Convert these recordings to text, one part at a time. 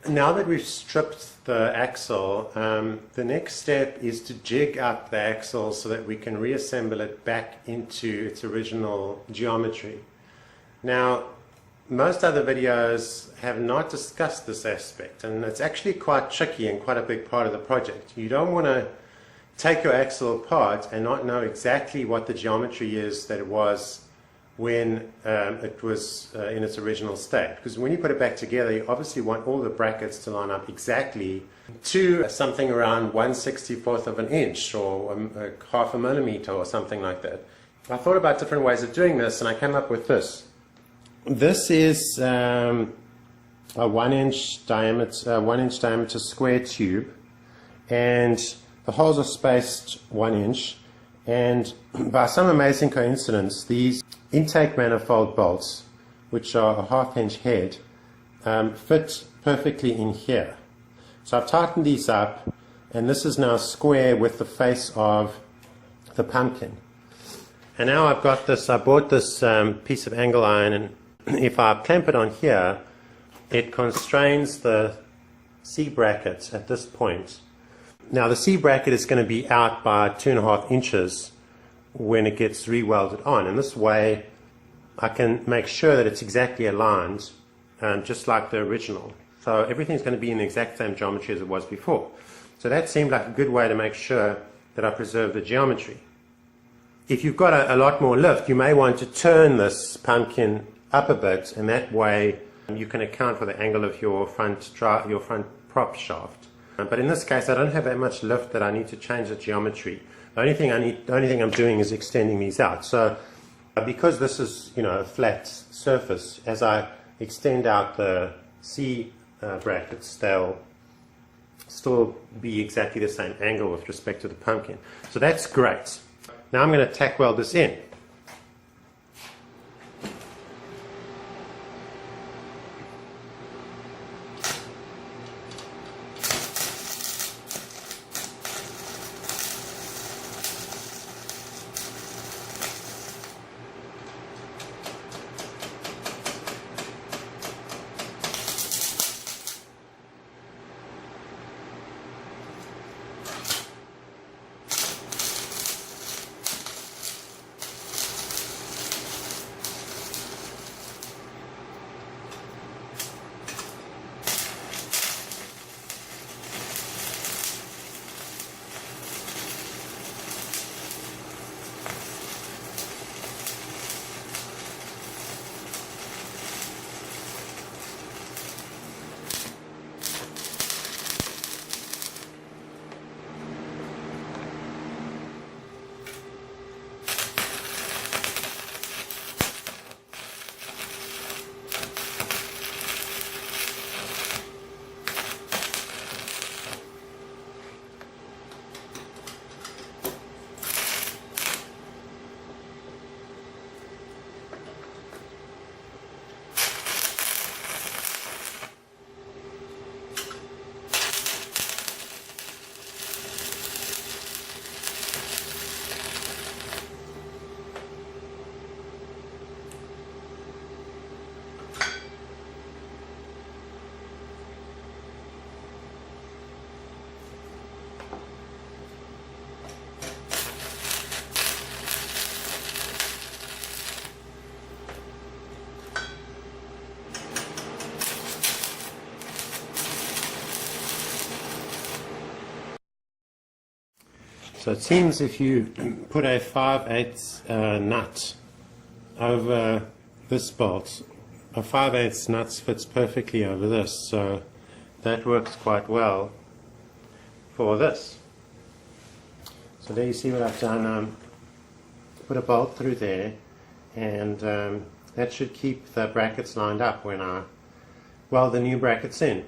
Now that we've stripped the axle, the next step is to jig up the axle so that we can reassemble it back into its original geometry. Now, most other videos have not discussed this aspect, and it's actually quite tricky and quite a big part of the project. You don't want to take your axle apart and not know exactly what the geometry is that it was when it was in its original state, because when you put it back together you obviously want all the brackets to line up exactly to something around 1/64th of an inch or half a millimeter or something like that. I thought about different ways of doing this and I came up with this. This is a 1 inch diameter square tube, and the holes are spaced 1 inch, and by some amazing coincidence these intake manifold bolts, which are a 1/2 inch head, fit perfectly in here. So I've tightened these up, and this is now square with the face of the pumpkin. And now I've got this, I bought this piece of angle iron, and if I clamp it on here, it constrains the C brackets at this point. Now the C bracket is going to be out by 2.5 inches when it gets re-welded on, and this way I can make sure that it's exactly aligned, just like the original. So everything's going to be in the exact same geometry as it was before. So that seemed like a good way to make sure that I preserve the geometry. If you've got a lot more lift, you may want to turn this pumpkin up a bit, and that way you can account for the angle of your front prop shaft. But in this case I don't have that much lift that I need to change the geometry. The only thing I'm doing is extending these out. So because this is, a flat surface, as I extend out the C brackets, they'll still be exactly the same angle with respect to the pumpkin. So that's great. Now I'm going to tack weld this in. So it seems if you put a 5/8 nut over this bolt, a 5/8 nut fits perfectly over this, so that works quite well for this. So there you see what I've done. Put a bolt through there, and that should keep the brackets lined up when I weld the new brackets in.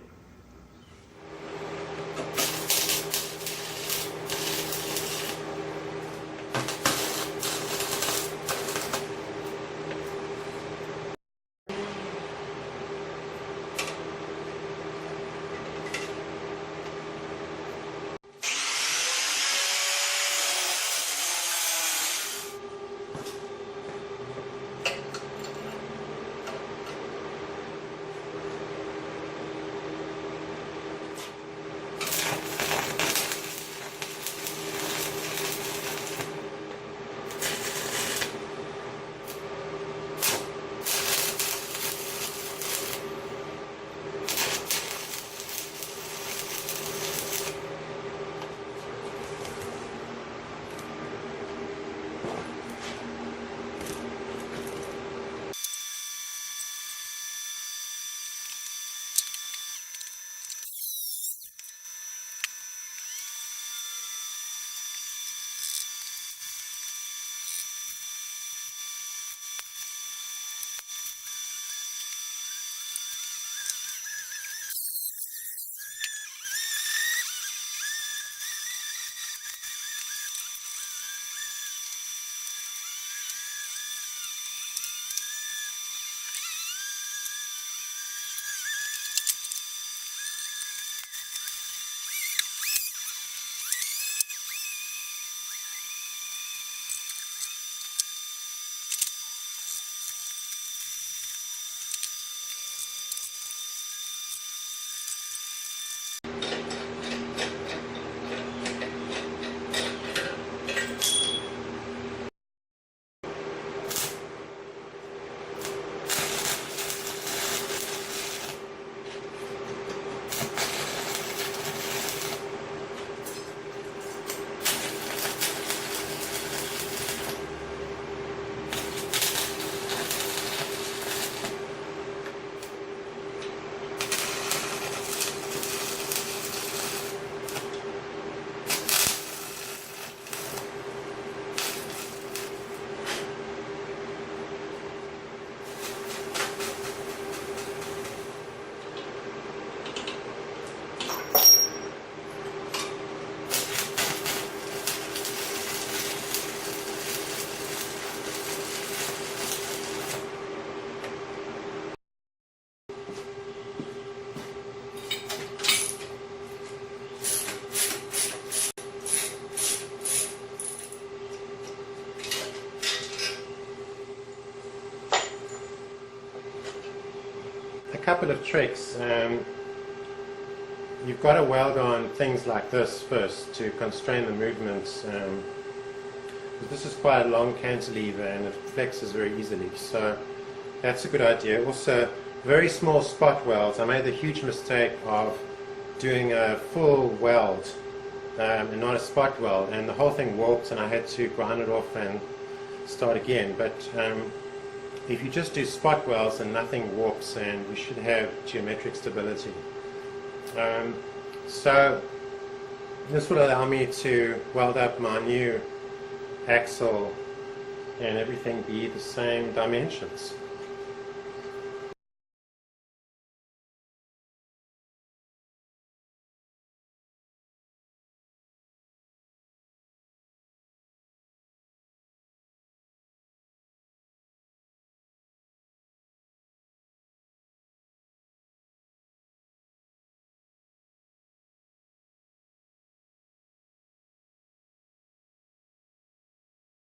couple of tricks. You've got to weld on things like this first to constrain the movements. This is quite a long cantilever and it flexes very easily, so that's a good idea. Also, very small spot welds. I made the huge mistake of doing a full weld and not a spot weld, and the whole thing warped and I had to grind it off and start again. But if you just do spot welds and nothing warps, and you should have geometric stability. So this will allow me to weld up my new axle and everything be the same dimensions.